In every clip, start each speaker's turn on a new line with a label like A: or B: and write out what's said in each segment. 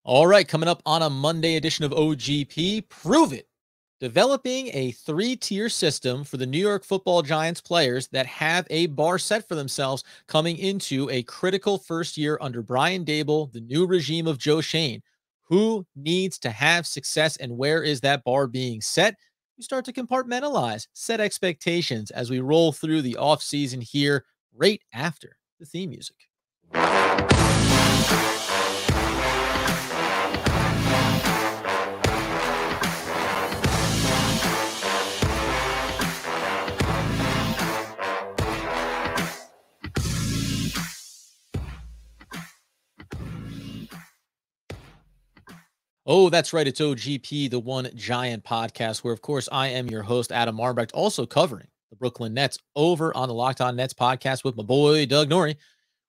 A: All right, coming up on a Monday edition of OGP, Prove It. Developing a three-tier system for the New York Football Giants players that have a bar set for themselves coming into a critical first year under Brian Daboll, the new regime of Joe Schoen. Who needs to have success and where is that bar being set? We start to compartmentalize, set expectations as we roll through the offseason here right after the theme music. Oh, that's right. It's OGP, the One Giant podcast, where, of course, I am your host, Adam Arbrecht, also covering the Brooklyn Nets over on the Locked On Nets podcast with my boy, Doug Norrie.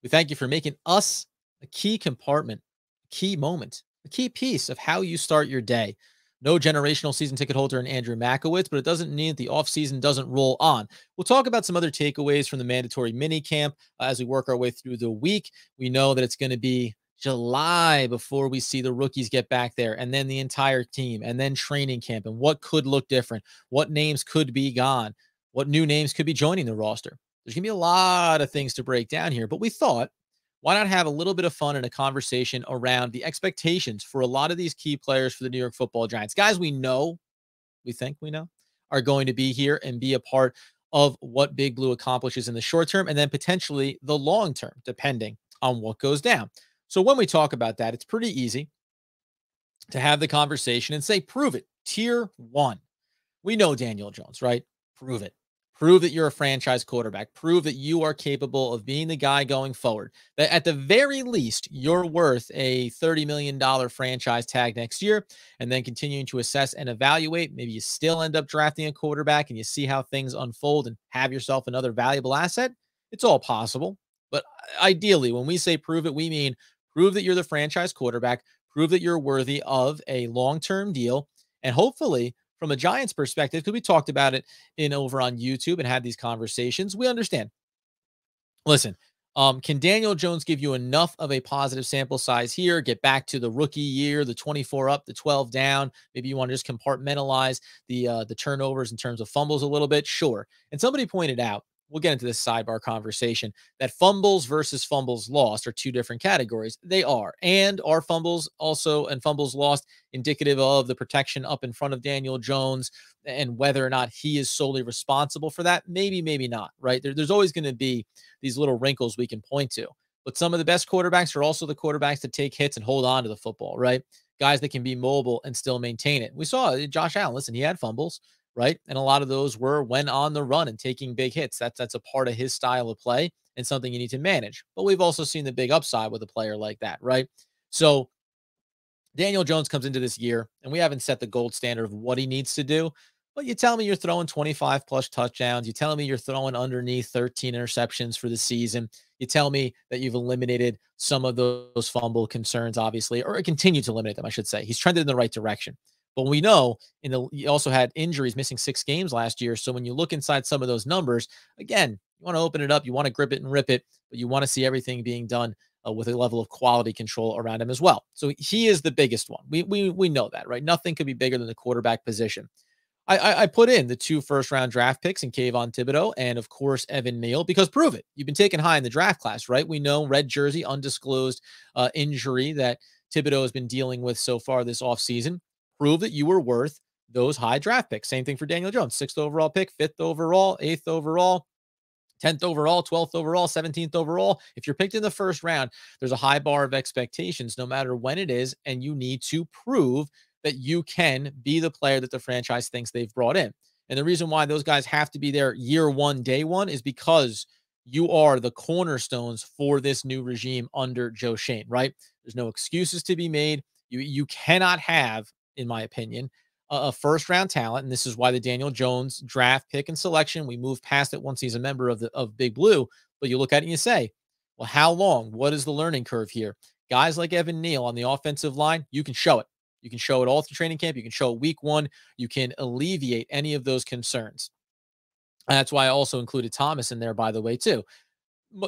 A: We thank you for making us a key compartment, a key moment, a key piece of how you start your day. No generational season ticket holder in Andrew Makowitz, but it doesn't mean that the offseason doesn't roll on. We'll talk about some other takeaways from the mandatory mini camp as we work our way through the week. We know that it's going to be July before we see the rookies get back there, and then the entire team, and then training camp, and what could look different, what names could be gone, what new names could be joining the roster. There's going to be a lot of things to break down here, but we thought, why not have a little bit of fun and a conversation around the expectations for a lot of these key players for the New York Football Giants. Guys we know, we think we know, are going to be here and be a part of what Big Blue accomplishes in the short term, and then potentially the long term, depending on what goes down. So when we talk about that, it's pretty easy to have the conversation and say, prove it. Tier 1. We know Daniel Jones, right? Prove it. Prove that you're a franchise quarterback. Prove that you are capable of being the guy going forward. That at the very least, you're worth a $30 million franchise tag next year, and then continuing to assess and evaluate. Maybe you still end up drafting a quarterback and you see how things unfold and have yourself another valuable asset. It's all possible. But ideally, when we say prove it, we mean prove that you're the franchise quarterback, prove that you're worthy of a long-term deal, and hopefully, from a Giants perspective, because we talked about it over on YouTube and had these conversations, we understand. Listen, can Daniel Jones give you enough of a positive sample size here, get back to the rookie year, the 24 up, the 12 down? Maybe you want to just compartmentalize the turnovers in terms of fumbles a little bit? Sure. And somebody pointed out, we'll get into this sidebar conversation, that fumbles versus fumbles lost are two different categories. They are. And are fumbles also and fumbles lost indicative of the protection up in front of Daniel Jones and whether or not he is solely responsible for that? Maybe, maybe not, right? There's always going to be these little wrinkles we can point to. But some of the best quarterbacks are also the quarterbacks that take hits and hold on to the football, right? Guys that can be mobile and still maintain it. We saw Josh Allen. Listen, he had fumbles, right? And a lot of those were when on the run and taking big hits. That's a part of his style of play and something you need to manage. But we've also seen the big upside with a player like that, right? So Daniel Jones comes into this year, and we haven't set the gold standard of what he needs to do. But you tell me you're throwing 25 plus touchdowns. You tell me you're throwing underneath 13 interceptions for the season. You tell me that you've eliminated some of those fumble concerns, obviously, or continue to eliminate them, I should say. He's trended in the right direction. But we know he also had injuries, missing 6 games last year. So when you look inside some of those numbers, again, you want to open it up, you want to grip it and rip it, but you want to see everything being done with a level of quality control around him as well. So he is the biggest one. We know that, right? Nothing could be bigger than the quarterback position. I put in the 2 first-round draft picks in Kayvon Thibodeaux and, of course, Evan Neal, because prove it. You've been taken high in the draft class, right? We know red jersey, undisclosed injury that Thibodeaux has been dealing with so far this offseason. Prove that you were worth those high draft picks. Same thing for Daniel Jones, 6th overall pick, 5th overall, 8th overall, 10th overall, 12th overall, 17th overall. If you're picked in the first round, there's a high bar of expectations no matter when it is, and you need to prove that you can be the player that the franchise thinks they've brought in. And the reason why those guys have to be there year one, day one, is because you are the cornerstones for this new regime under Joe Schoen, right? There's no excuses to be made. You cannot have, in my opinion, a first-round talent, and this is why the Daniel Jones draft pick and selection, we move past it once he's a member of Big Blue, but you look at it and you say, well, how long? What is the learning curve here? Guys like Evan Neal on the offensive line, you can show it. You can show it all through training camp. You can show it week 1. You can alleviate any of those concerns. And that's why I also included Thomas in there, by the way, too.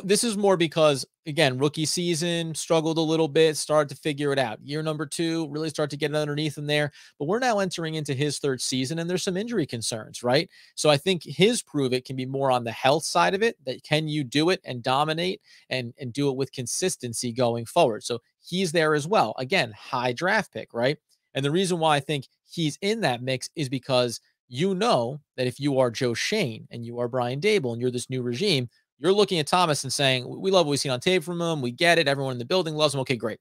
A: This is more because, again, rookie season, struggled a little bit, started to figure it out. Year number 2, really start to get underneath him there. But we're now entering into his 3rd season, and there's some injury concerns, right? So I think his prove it can be more on the health side of it, that can you do it and dominate and do it with consistency going forward. So he's there as well. Again, high draft pick, right? And the reason why I think he's in that mix is because you know that if you are Joe Schoen and you are Brian Dable and you're this new regime, you're looking at Thomas and saying, we love what we've seen on tape from him. We get it. Everyone in the building loves him. Okay, great.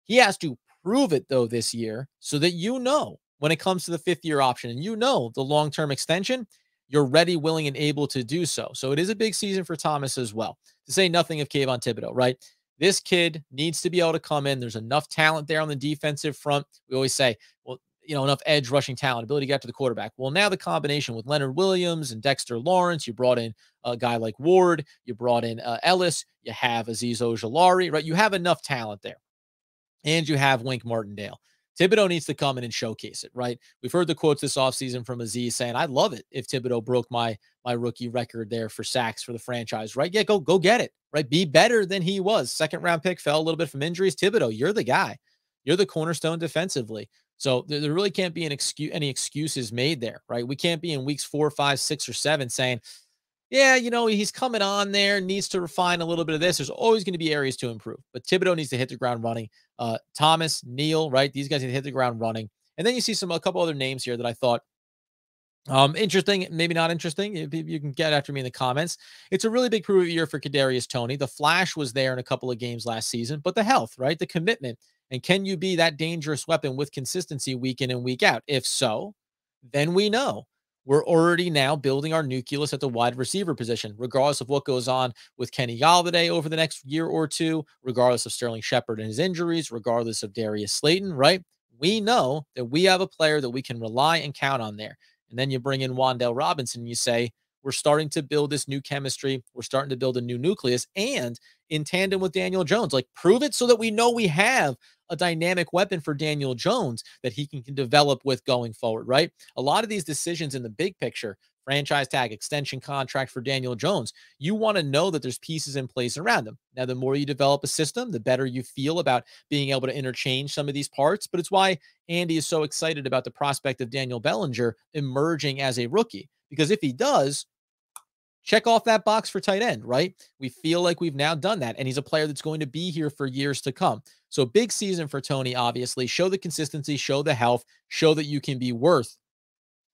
A: He has to prove it, though, this year so that you know when it comes to the 5th-year option and you know the long-term extension, you're ready, willing, and able to do so. So it is a big season for Thomas as well. To say nothing of Kayvon Thibodeau, right? This kid needs to be able to come in. There's enough talent there on the defensive front. We always say, well, enough edge rushing talent, ability to get to the quarterback. Well, now the combination with Leonard Williams and Dexter Lawrence, you brought in a guy like Ward, you brought in Ellis, you have Ezeudu, right? You have enough talent there. And you have Wink Martindale. Thibodeau needs to come in and showcase it, right? We've heard the quotes this offseason from Aziz saying, I'd love it if Thibodeau broke my rookie record there for sacks for the franchise, right? Yeah, go get it, right? Be better than he was. 2nd-round pick, fell a little bit from injuries. Thibodeau, you're the guy. You're the cornerstone defensively. So there really can't be any excuses made there, right? We can't be in weeks 4, 5, 6, or 7 saying, yeah, he's coming on there, needs to refine a little bit of this. There's always going to be areas to improve, but Thibodeau needs to hit the ground running. Thomas, NEAL, right? These guys need to hit the ground running. And then you see a couple other names here that I thought interesting, maybe not interesting. You can get after me in the comments. It's a really big prove year for Kadarius Toney. The flash was there in a couple of games last season, but the health, right? The commitment. And can you be that dangerous weapon with consistency week in and week out? If so, then we know we're already now building our nucleus at the wide receiver position, regardless of what goes on with Kenny Golladay over the next year or two, regardless of Sterling Shepard and his injuries, regardless of Darius Slayton, right? We know that we have a player that we can rely and count on there. And then you bring in Wan'Dale Robinson and you say, we're starting to build this new chemistry. We're starting to build a new nucleus and in tandem with Daniel Jones, like prove it so that we know we have a dynamic weapon for Daniel Jones that he can develop with going forward, right? A lot of these decisions in the big picture, franchise tag, extension contract for Daniel Jones, you want to know that there's pieces in place around him. Now, the more you develop a system, the better you feel about being able to interchange some of these parts. But it's why Andy is so excited about the prospect of Daniel Bellinger emerging as a rookie, because if he does, check off that box for tight end, right? We feel like we've now done that, and he's a player that's going to be here for years to come. So big season for Toney, obviously. Show the consistency, show the health, show that you can be worth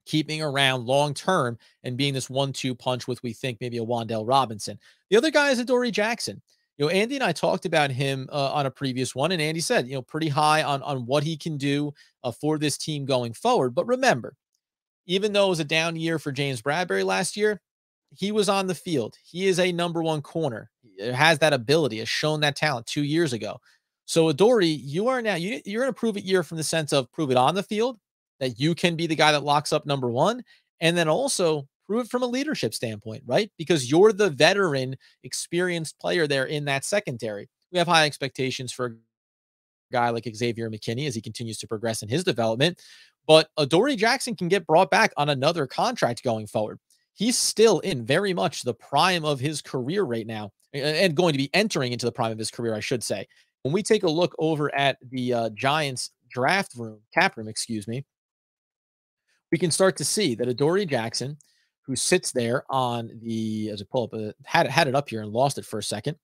A: keeping around long-term and being this 1-2 punch with, we think, maybe a Wan'Dale Robinson. The other guy is Adoree Jackson. Andy and I talked about him on a previous one, and Andy said, pretty high on what he can do for this team going forward. But remember, even though it was a down year for James Bradbury last year, he was on the field. He is a number 1 corner. He has that ability, has shown that talent 2 years ago. So Adoree, you are now, you're in a prove it year from the sense of prove it on the field, that you can be the guy that locks up number 1, and then also prove it from a leadership standpoint, right? Because you're the veteran, experienced player there in that secondary. We have high expectations for a guy like Xavier McKinney as he continues to progress in his development, but Adoree Jackson can get brought back on another contract going forward. He's still in very much the prime of his career right now, and going to be entering into the prime of his career, I should say. When we take a look over at the Giants draft room, cap room, excuse me, we can start to see that Adoree Jackson, who sits there on the, as I pull up, had it up here and lost it for a second.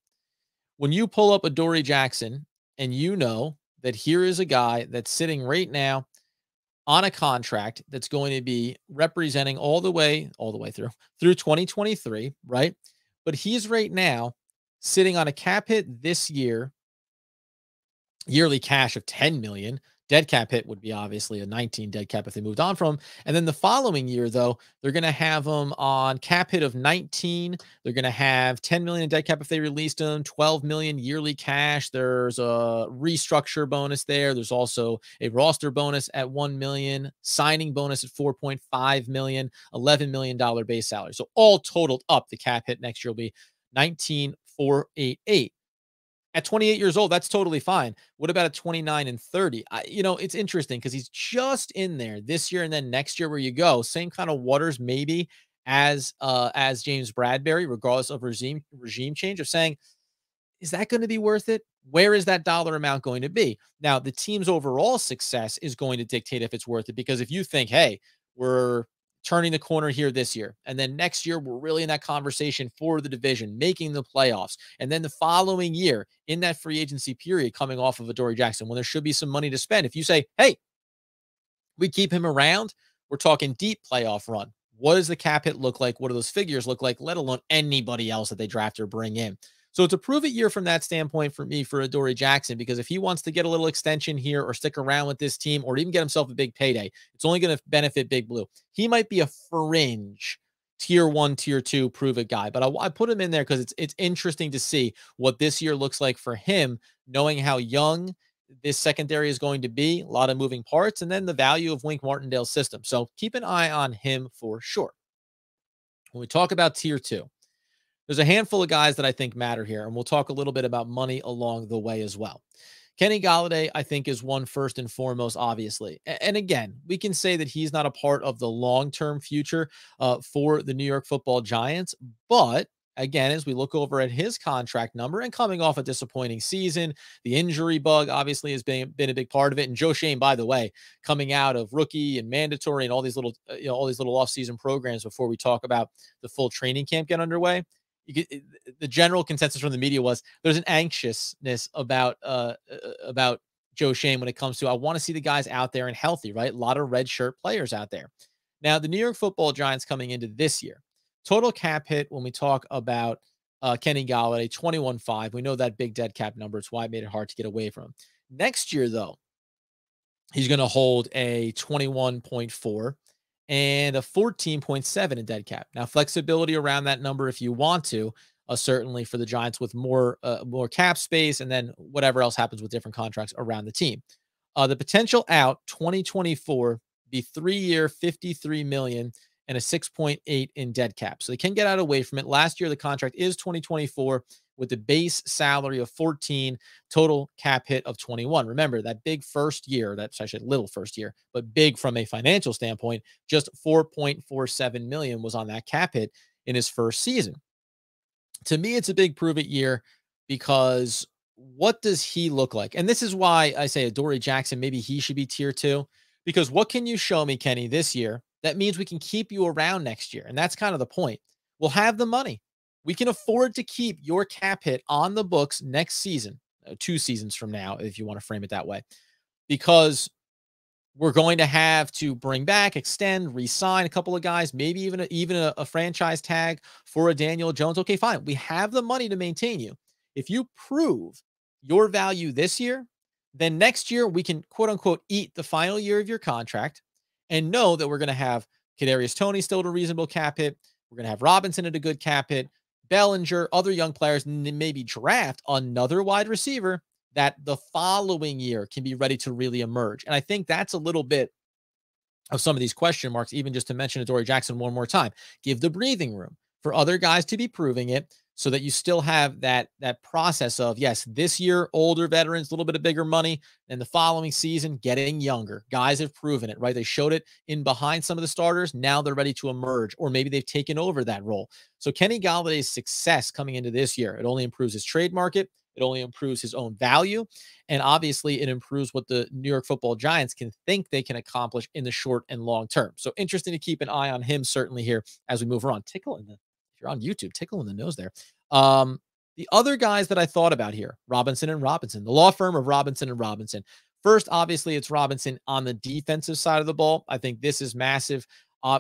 A: When you pull up Adoree Jackson and you know that here is a guy that's sitting right now on a contract that's going to be representing all the way through 2023, right? But he's right now sitting on a cap hit this year, yearly cash of 10 million. Dead cap hit would be obviously a 19 dead cap if they moved on from him. And then the following year, though, they're going to have him on cap hit of 19. They're going to have 10 million in dead cap if they released him, 12 million yearly cash. There's a restructure bonus there. There's also a roster bonus at 1 million, signing bonus at 4.5 million, $11 million base salary. So all totaled up, the cap hit next year will be 19,488. At 28 years old, that's totally fine. What about at 29 and 30? It's interesting because he's just in there this year and then next year where you go, same kind of waters maybe as James Bradbury, regardless of regime change, of saying, is that going to be worth it? Where is that dollar amount going to be? Now, the team's overall success is going to dictate if it's worth it, because if you think, hey, we're turning the corner here this year, and then next year we're really in that conversation for the division, making the playoffs, and then the following year in that free agency period coming off of Adoree Jackson, when there should be some money to spend, if you say, hey, we keep him around, we're talking deep playoff run. What does the cap hit look like? What do those figures look like, let alone anybody else that they draft or bring in? So it's a prove it year from that standpoint for me for Adoree Jackson, because if he wants to get a little extension here or stick around with this team or even get himself a big payday, it's only going to benefit Big Blue. He might be a fringe tier 1, tier 2 prove it guy, but I put him in there because it's interesting to see what this year looks like for him, knowing how young this secondary is going to be, a lot of moving parts, and then the value of Wink Martindale's system. So keep an eye on him for sure. When we talk about tier 2, there's a handful of guys that I think matter here, and we'll talk a little bit about money along the way as well. Kenny Golladay, I think, is one first and foremost, obviously. And again, we can say that he's not a part of the long-term future for the New York Football Giants, but again, as we look over at his contract number and coming off a disappointing season, the injury bug obviously has been a big part of it. And Joe Schoen, by the way, coming out of rookie and mandatory and all these little, all these little off-season programs before we talk about the full training camp get underway. The general consensus from the media was there's an anxiousness about Joe Schoen when it comes to, I want to see the guys out there and healthy, right? A lot of red shirt players out there. Now, the New York Football Giants coming into this year, total cap hit when we talk about Kenny Golladay, 21.5. We know that big dead cap number. It's why it made it hard to get away from him. Next year, though, he's going to hold a 21.4 and a 14.7 in dead cap. Now, flexibility around that number if you want to, certainly for the Giants with more cap space, and then whatever else happens with different contracts around the team. The potential out 2024 be 3-year, $53 million and a 6.8 in dead cap. So they can get out away from it. Last year, the contract is 2024 with the base salary of 14, total cap hit of 21. Remember that big first year, that's actually a little first year, but big from a financial standpoint, just 4.47 million was on that cap hit in his first season. To me, it's a big prove it year, because what does he look like? And this is why I say Adoree Jackson, maybe he should be tier 2, because what can you show me, Kenny, this year that means we can keep you around next year? And that's kind of the point. We'll have the money. We can afford to keep your cap hit on the books next season, 2 seasons from now, if you want to frame it that way, because we're going to have to bring back, extend, re-sign a couple of guys, maybe even a franchise tag for a Daniel Jones. Okay, fine. We have the money to maintain you. If you prove your value this year, then next year we can quote unquote eat the final year of your contract and know that we're going to have Kadarius Toney still at a reasonable cap hit. We're going to have Robinson at a good cap hit, Bellinger, other young players, and maybe draft another wide receiver that the following year can be ready to really emerge. And I think that's a little bit of some of these question marks, even just to mention Adoree Jackson one more time. Give the breathing room for other guys to be proving it, so that you still have that process of, yes, this year, older veterans, a little bit of bigger money, and the following season, getting younger. Guys have proven it, right? They showed it in behind some of the starters. Now they're ready to emerge, or maybe they've taken over that role. So Kenny Galladay's success coming into this year, it only improves his trade market. It only improves his own value. And obviously, it improves what the New York Football Giants can think they can accomplish in the short and long term. So interesting to keep an eye on him, certainly, here as we move around. Tickle in the, if you're on YouTube, tickle in the nose there. The other guys that I thought about here, Robinson and Robinson, the law firm of Robinson and Robinson. First, obviously, it's Robinson on the defensive side of the ball. I think this is massive,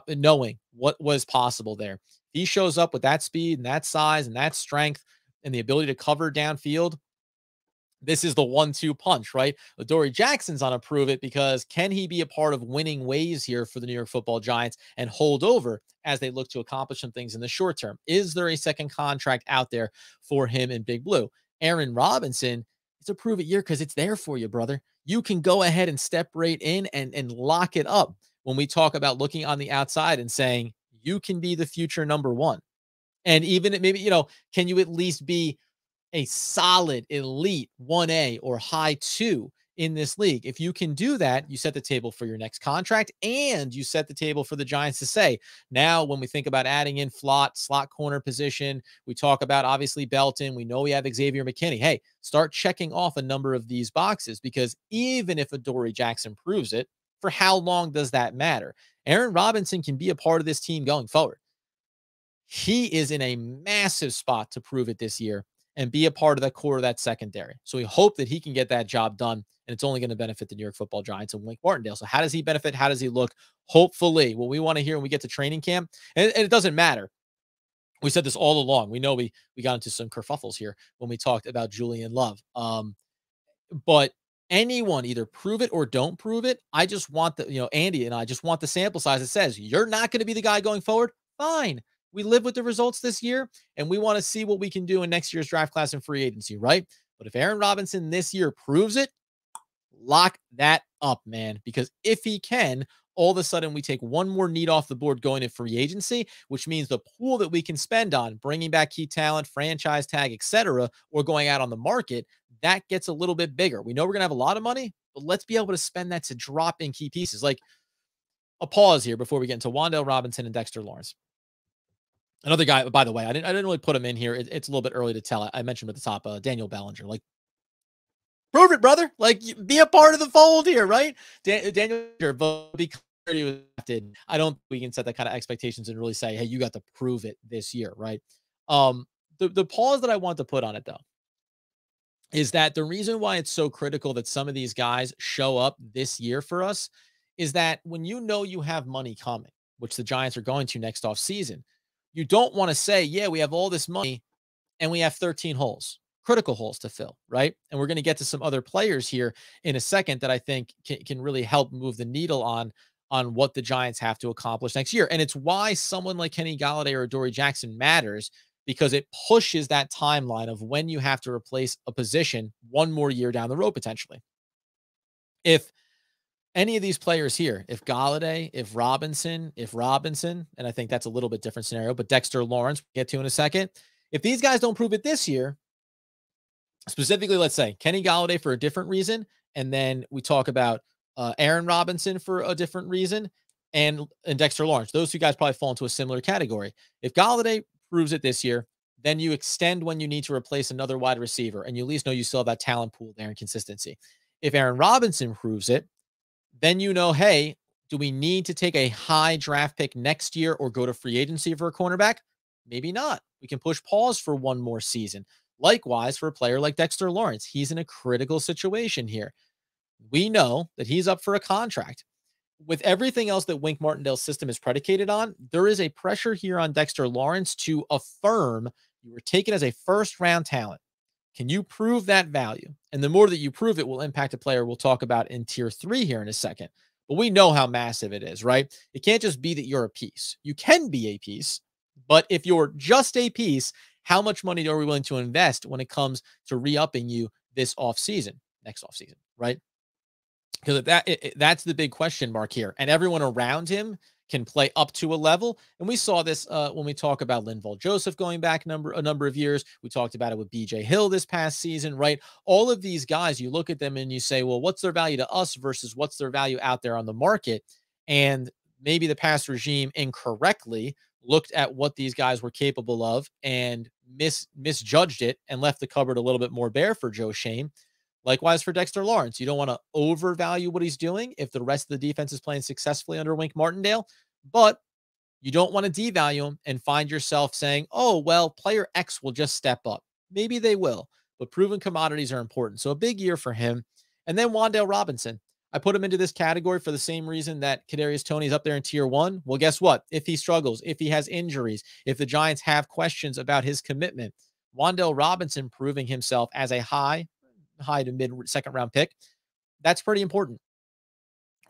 A: knowing what was possible there. He shows up with that speed and that size and that strength and the ability to cover downfield. This is the 1-2 punch, right? Adoree Jackson's on a prove it, because can he be a part of winning ways here for the New York Football Giants and hold over as they look to accomplish some things in the short term? Is there a second contract out there for him in Big Blue? Arron Robinson, it's a prove it year because it's there for you, brother. You can go ahead and step right in and lock it up when we talk about looking on the outside and saying you can be the future number 1. And even maybe, can you at least be a solid elite 1A or high 2 in this league. If you can do that, you set the table for your next contract, and you set the table for the Giants to say, now when we think about adding in slot corner position, we talk about obviously Belton. We know we have Xavier McKinney. Hey, start checking off a number of these boxes, because even if Adoree Jackson proves it, for how long does that matter? Arron Robinson can be a part of this team going forward. He is in a massive spot to prove it this year and be a part of the core of that secondary. So we hope that he can get that job done, and it's only going to benefit the New York Football Giants and Wink Martindale. So how does he benefit? How does he look? Hopefully, what we want to hear when we get to training camp, and it doesn't matter. We said this all along. We know we got into some kerfuffles here when we talked about Julian Love. But anyone, either prove it or don't prove it, I just want Andy and I just want the sample size that says you're not going to be the guy going forward. Fine. We live with the results this year, and we want to see what we can do in next year's draft class and free agency, right? But if Arron Robinson this year proves it, lock that up, man, because if he can, all of a sudden we take one more need off the board going to free agency, which means the pool that we can spend on bringing back key talent, franchise tag, etc., or going out on the market, that gets a little bit bigger. We know we're going to have a lot of money, but let's be able to spend that to drop in key pieces. Like, a pause here before we get into Wan'Dale Robinson and Dexter Lawrence. Another guy, by the way, I didn't really put him in here. It's a little bit early to tell. I mentioned him at the top, Daniel Bellinger. Like, prove it, brother. Like, be a part of the fold here, right? Daniel, but because he was drafted, I don't think we can set that kind of expectations and really say, hey, you got to prove it this year, right? The pause that I want to put on it, though, is that the reason why it's so critical that some of these guys show up this year for us is that when you know you have money coming, which the Giants are going to next off season, you don't want to say, yeah, we have all this money and we have 13 holes, critical holes to fill, right? And we're going to get to some other players here in a second that I think can really help move the needle on what the Giants have to accomplish next year. And it's why someone like Kenny Golladay or Adoree Jackson matters, because it pushes that timeline of when you have to replace a position one more year down the road, potentially. If any of these players here, if Golladay, if Robinson, and I think that's a little bit different scenario, but Dexter Lawrence, we'll get to in a second. If these guys don't prove it this year, specifically, let's say Kenny Golladay for a different reason, and then we talk about Arron Robinson for a different reason, and Dexter Lawrence. Those two guys probably fall into a similar category. If Golladay proves it this year, then you extend when you need to replace another wide receiver, and you at least know you still have that talent pool there and consistency. If Arron Robinson proves it, then you know, hey, do we need to take a high draft pick next year or go to free agency for a cornerback? Maybe not. We can push pause for one more season. Likewise, for a player like Dexter Lawrence, he's in a critical situation here. We know that he's up for a contract. With everything else that Wink Martindale's system is predicated on, there is a pressure here on Dexter Lawrence to affirm you were taken as a first-round talent. Can you prove that value? And the more that you prove it will impact a player we'll talk about in tier 3 here in a second. But we know how massive it is, right? It can't just be that you're a piece. You can be a piece, but if you're just a piece, how much money are we willing to invest when it comes to re-upping you this offseason, next offseason, right? Because that's the big question mark here. And everyone around him can play up to a level. And we saw this when we talk about Linval Joseph going back a number of years. We talked about it with BJ Hill this past season, right? All of these guys, you look at them and you say, well, what's their value to us versus what's their value out there on the market? And maybe the past regime incorrectly looked at what these guys were capable of and misjudged it and left the cupboard a little bit more bare for Joe Schoen. Likewise for Dexter Lawrence, you don't want to overvalue what he's doing if the rest of the defense is playing successfully under Wink Martindale, but you don't want to devalue him and find yourself saying, oh, well, player X will just step up. Maybe they will, but proven commodities are important. So a big year for him. And then Wan'Dale Robinson. I put him into this category for the same reason that Kadarius Toney is up there in tier 1. Well, guess what? If he struggles, if he has injuries, if the Giants have questions about his commitment, Wan'Dale Robinson proving himself as a high to mid second round pick, that's pretty important,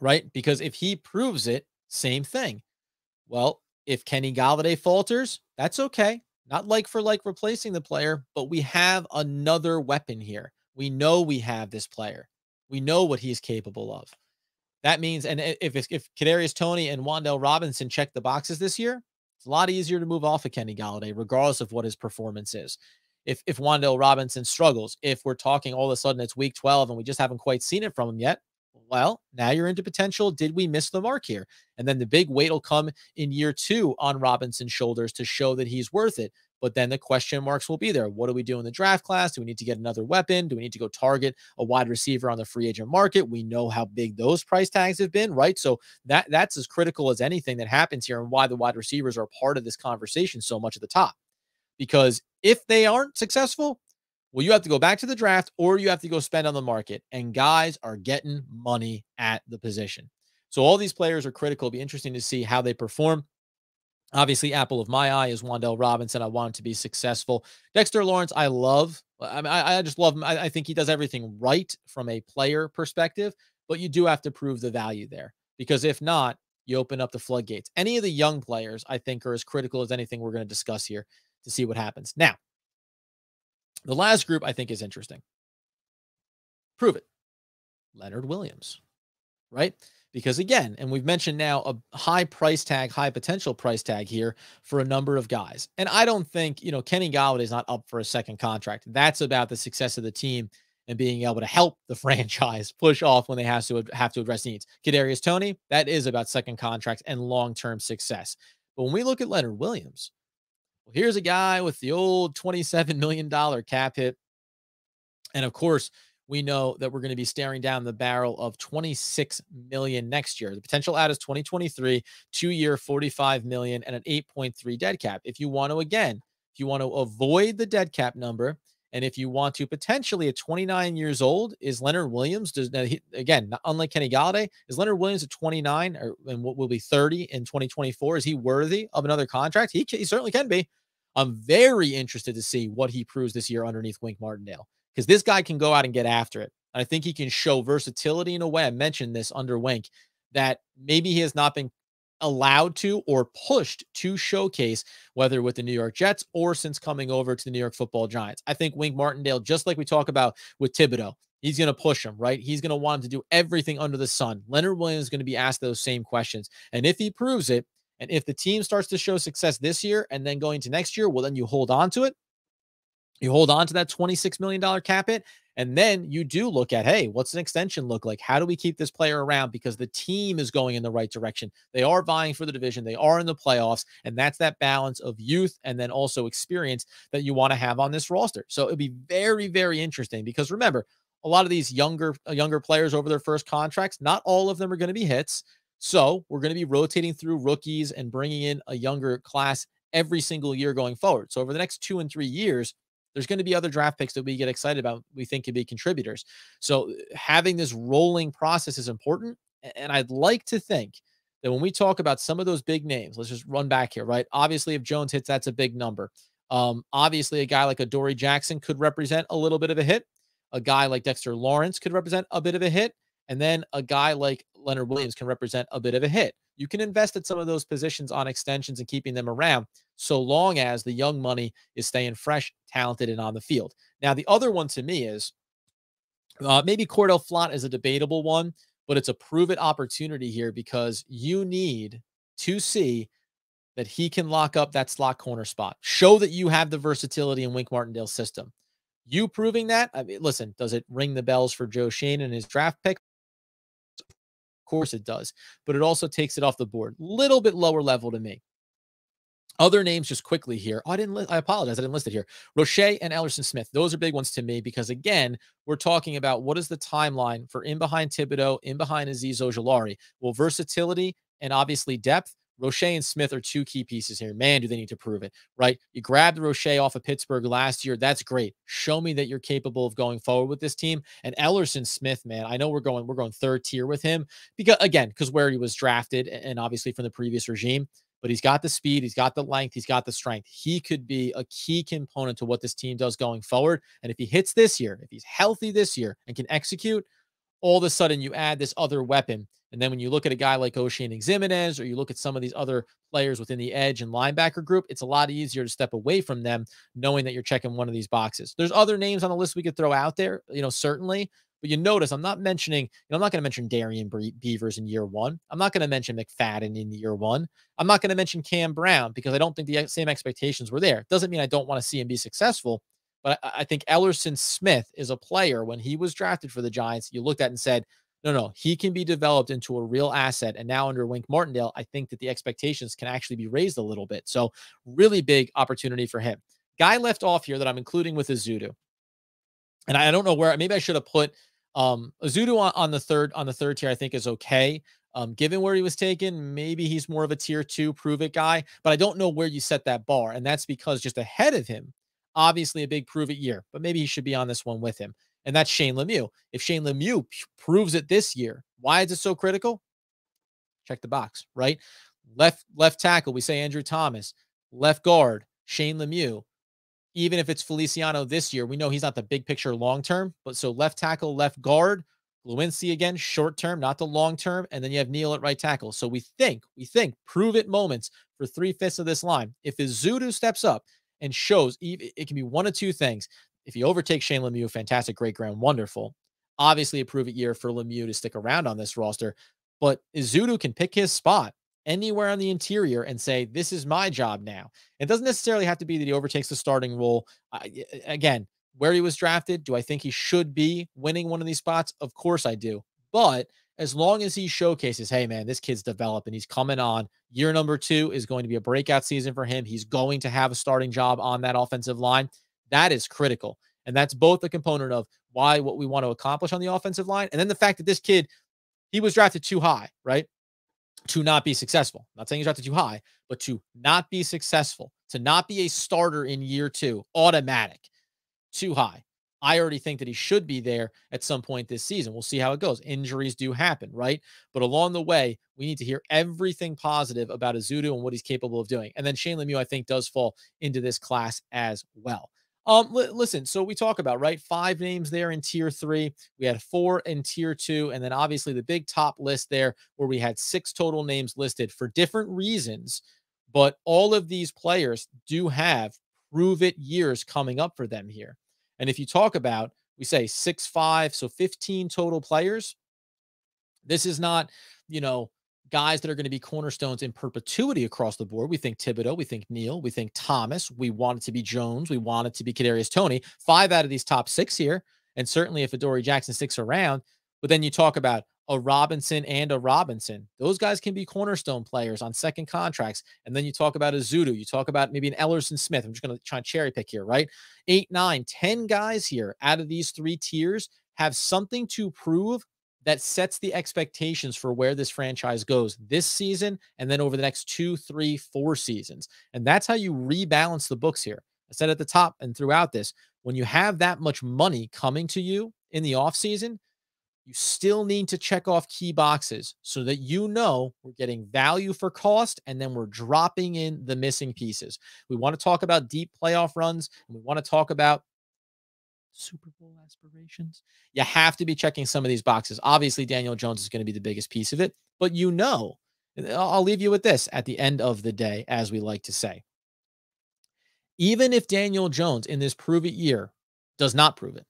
A: right? Because if he proves it, same thing. Well, if Kenny Golladay falters, that's okay. Not like for like replacing the player, but we have another weapon here. We know we have this player. We know what he's capable of. That means, and if Kadarius Toney and Wan'Dale Robinson check the boxes this year, it's a lot easier to move off of Kenny Golladay, regardless of what his performance is. if Wan'Dale Robinson struggles, if we're talking all of a sudden it's week 12 and we just haven't quite seen it from him yet, well, now you're into potential. Did we miss the mark here? And then the big weight will come in year 2 on Robinson's shoulders to show that he's worth it. But then the question marks will be there. What do we do in the draft class? Do we need to get another weapon? Do we need to go target a wide receiver on the free agent market? We know how big those price tags have been, right? So that's as critical as anything that happens here, and why the wide receivers are part of this conversation so much at the top. Because if they aren't successful, well, you have to go back to the draft or you have to go spend on the market. And guys are getting money at the position. So all these players are critical. It'll be interesting to see how they perform. Obviously, apple of my eye is Wan'Dale Robinson. I want him to be successful. Dexter Lawrence, I love. I mean, I just love him. I think he does everything right from a player perspective, but you do have to prove the value there, because if not, you open up the floodgates. Any of the young players, I think, are as critical as anything we're going to discuss here to see what happens. Now, the last group I think is interesting. Prove it. Leonard Williams, right? Because again, and we've mentioned now a high price tag, high potential price tag here for a number of guys. And I don't think, Kenny Golladay is not up for a second contract. That's about the success of the team and being able to help the franchise push off when they have to address needs. Kadarius Toney, that is about second contracts and long-term success. But when we look at Leonard Williams, well, here's a guy with the old $27 million cap hit. And of course, we know that we're going to be staring down the barrel of $26 million next year. The potential out is 2023, 2-year, $45 million, and an 8.3 dead cap. If you want to avoid the dead cap number, and if you want to potentially at 29 years old, is Leonard Williams, unlike Kenny Golladay, is Leonard Williams at 29 and what will be 30 in 2024? Is he worthy of another contract? He certainly can be. I'm very interested to see what he proves this year underneath Wink Martindale, because this guy can go out and get after it. I think he can show versatility in a way. I mentioned this under Wink, that maybe he has not been allowed to or pushed to showcase, whether with the New York Jets or since coming over to the New York Football Giants. I think Wink Martindale, just like we talk about with Thibodeau, he's going to push him, right? He's going to want him to do everything under the sun. Leonard Williams is going to be asked those same questions. And if he proves it, and if the team starts to show success this year and then going to next year, well, then you hold on to it. You hold on to that $26 million cap hit, and then you do look at, hey, what's an extension look like? How do we keep this player around? Because the team is going in the right direction. They are vying for the division. They are in the playoffs, and that's that balance of youth and then also experience that you want to have on this roster. So it'd be very, very interesting, because remember, a lot of these younger players over their first contracts, not all of them are going to be hits. So we're going to be rotating through rookies and bringing in a younger class every single year going forward. So over the next 2 and 3 years, there's going to be other draft picks that we get excited about, we think could be contributors. So having this rolling process is important. And I'd like to think that when we talk about some of those big names, let's just run back here, right? Obviously, if Jones hits, that's a big number. Obviously, a guy like Adoree Jackson could represent a little bit of a hit. A guy like Dexter Lawrence could represent a bit of a hit. And then a guy like Leonard Williams can represent a bit of a hit. You can invest at some of those positions on extensions and keeping them around, so long as the young money is staying fresh, talented, and on the field. Now, the other one to me is maybe Cordell Flott is a debatable one, but it's a prove-it opportunity here, because you need to see that he can lock up that slot corner spot. Show that you have the versatility in Wink Martindale's system. You proving that, I mean, listen, does it ring the bells for Joe Schoen and his draft pick? Of course it does, but it also takes it off the board. Little bit lower level to me. Other names just quickly here. Oh, I apologize. I didn't list it here. Roche and Ellerson Smith. Those are big ones to me, because again, we're talking about what is the timeline for in behind Thibodeau, in behind Azeez Ojulari. Well, versatility and obviously depth. Roche and Smith are 2 key pieces here. Man, do they need to prove it, right? You grabbed Roche off of Pittsburgh last year. That's great. Show me that you're capable of going forward with this team. And Ellerson Smith, man, I know we're going third tier with him, because where he was drafted and obviously from the previous regime, but he's got the speed, he's got the length, he's got the strength. He could be a key component to what this team does going forward. And if he hits this year, if he's healthy this year and can execute, all of a sudden you add this other weapon. And then when you look at a guy like Oshane Ximines, or you look at some of these other players within the edge and linebacker group, it's a lot easier to step away from them, knowing that you're checking one of these boxes. There's other names on the list we could throw out there, certainly. But you notice I'm not mentioning, I'm not going to mention Darian Beavers in year 1. I'm not going to mention McFadden in year 1. I'm not going to mention Cam Brown, because I don't think the same expectations were there. Doesn't mean I don't want to see him be successful, But I think Ellerson Smith is a player, when he was drafted for the Giants, you looked at and said, no, no, he can be developed into a real asset. And now under Wink Martindale, I think that the expectations can actually be raised a little bit. So really big opportunity for him. Guy left off here that I'm including with Ezeudu. And I don't know where, maybe I should have put Ezeudu on the third tier, I think is okay. Given where he was taken, maybe he's more of a tier 2 prove it guy, but I don't know where you set that bar. And that's because just ahead of him, obviously a big prove it year, but maybe he should be on this one with him. And that's Shane Lemieux. If Shane Lemieux proves it this year, why is it so critical? Check the box, right? Left tackle, we say Andrew Thomas. Left guard, Shane Lemieux. Even if it's Feliciano this year, we know he's not the big picture long term, but so left tackle, left guard, Lewinsky again, short term, not the long term, and then you have NEAL at right tackle. So we think prove it moments for 3/5 of this line. If Ezeudu steps up and shows, it can be one of two things. If he overtakes Shane Lemieux, fantastic, great ground, wonderful. Obviously, a prove it year for Lemieux to stick around on this roster, but Ezeudu can pick his spot anywhere on the interior and say, this is my job now. It doesn't necessarily have to be that he overtakes the starting role. Again, where he was drafted, do I think he should be winning one of these spots? Of course I do. But as long as he showcases, hey, man, this kid's developing, he's coming on. Year number 2 is going to be a breakout season for him. He's going to have a starting job on that offensive line. That is critical. And that's both a component of what we want to accomplish on the offensive line. And then the fact that this kid, he was drafted too high, right? To not be successful. I'm not saying he's drafted too high, but to not be successful, to not be a starter in year 2, automatic, too high. I already think that he should be there at some point this season. We'll see how it goes. Injuries do happen, right? But along the way, we need to hear everything positive about Ezeudu and what he's capable of doing. And then Shane Lemieux, I think, does fall into this class as well. Listen, so we talk about, right, 5 names there in tier 3. We had 4 in tier 2, and then obviously the big top list there where we had 6 total names listed for different reasons. But all of these players do have prove it years coming up for them here. And if you talk about, we say 6'5", so 15 total players, this is not, guys that are going to be cornerstones in perpetuity across the board. We think Thibodeau, we think NEAL, we think Thomas, we want it to be Jones, we want it to be Kadarius Toney. 5 out of these top 6 here, and certainly if Adoree Jackson sticks around. But then you talk about a Robinson and a Robinson. Those guys can be cornerstone players on second contracts. And then you talk about Ezeudu. You talk about maybe an Ellerson Smith. I'm just going to try and cherry pick here, right? 8, 9, 10 guys here out of these 3 tiers have something to prove that sets the expectations for where this franchise goes this season and then over the next 2, 3, 4 seasons. And that's how you rebalance the books here. I said at the top and throughout this, when you have that much money coming to you in the offseason, you still need to check off key boxes so that we're getting value for cost and then we're dropping in the missing pieces. We want to talk about deep playoff runs and we want to talk about Super Bowl aspirations. You have to be checking some of these boxes. Obviously, Daniel Jones is going to be the biggest piece of it, but I'll leave you with this at the end of the day, as we like to say. Even if Daniel Jones in this prove it year does not prove it,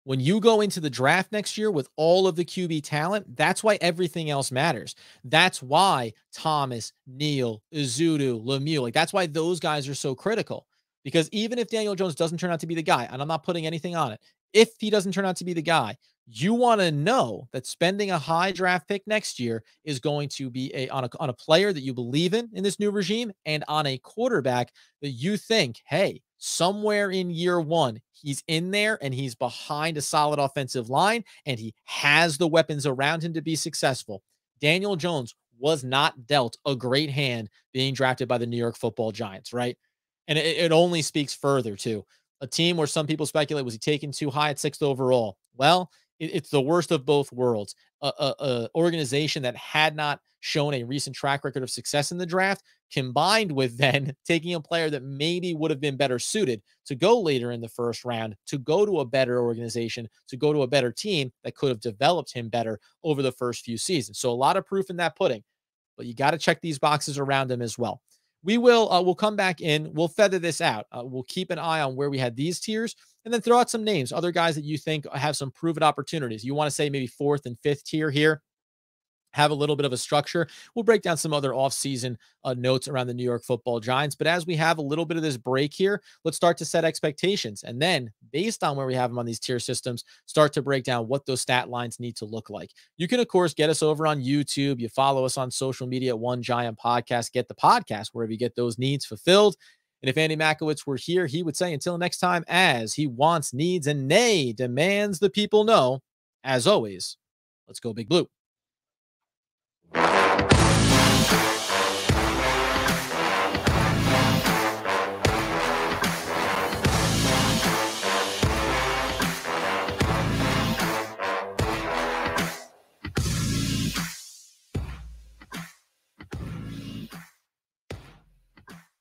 A: when you go into the draft next year with all of the QB talent, that's why everything else matters. That's why Thomas, NEAL, Ezeudu, Lemieux, that's why those guys are so critical. Because even if Daniel Jones doesn't turn out to be the guy, and I'm not putting anything on it, if he doesn't turn out to be the guy, you want to know that spending a high draft pick next year is going to be on a player that you believe in this new regime and on a quarterback that you think, hey, somewhere in year 1, he's in there and he's behind a solid offensive line and he has the weapons around him to be successful. Daniel Jones was not dealt a great hand being drafted by the New York Football Giants, right? And it only speaks further to a team where some people speculate, was he taken too high at 6th overall? Well, it's the worst of both worlds. A organization that had not shown a recent track record of success in the draft, combined with then taking a player that maybe would have been better suited to go later in the first round, to go to a better organization, to go to a better team that could have developed him better over the first few seasons. So a lot of proof in that pudding, but you got to check these boxes around him as well. We'll come back in. We'll feather this out. We'll keep an eye on where we had these tiers and then throw out some names, other guys that you think have some proven opportunities. You want to say maybe 4th and 5th tier here. have a little bit of a structure. We'll break down some other offseason notes around the New York Football Giants. But as we have a little bit of this break here, let's start to set expectations. And then, based on where we have them on these tier systems, start to break down what those stat lines need to look like. You can, of course, get us over on YouTube. You follow us on social media at One Giant Podcast. Get the podcast wherever you get those needs fulfilled. And if Andy Makowitz were here, he would say, until next time, as he wants, needs, and nay, demands the people know, as always, let's go Big Blue.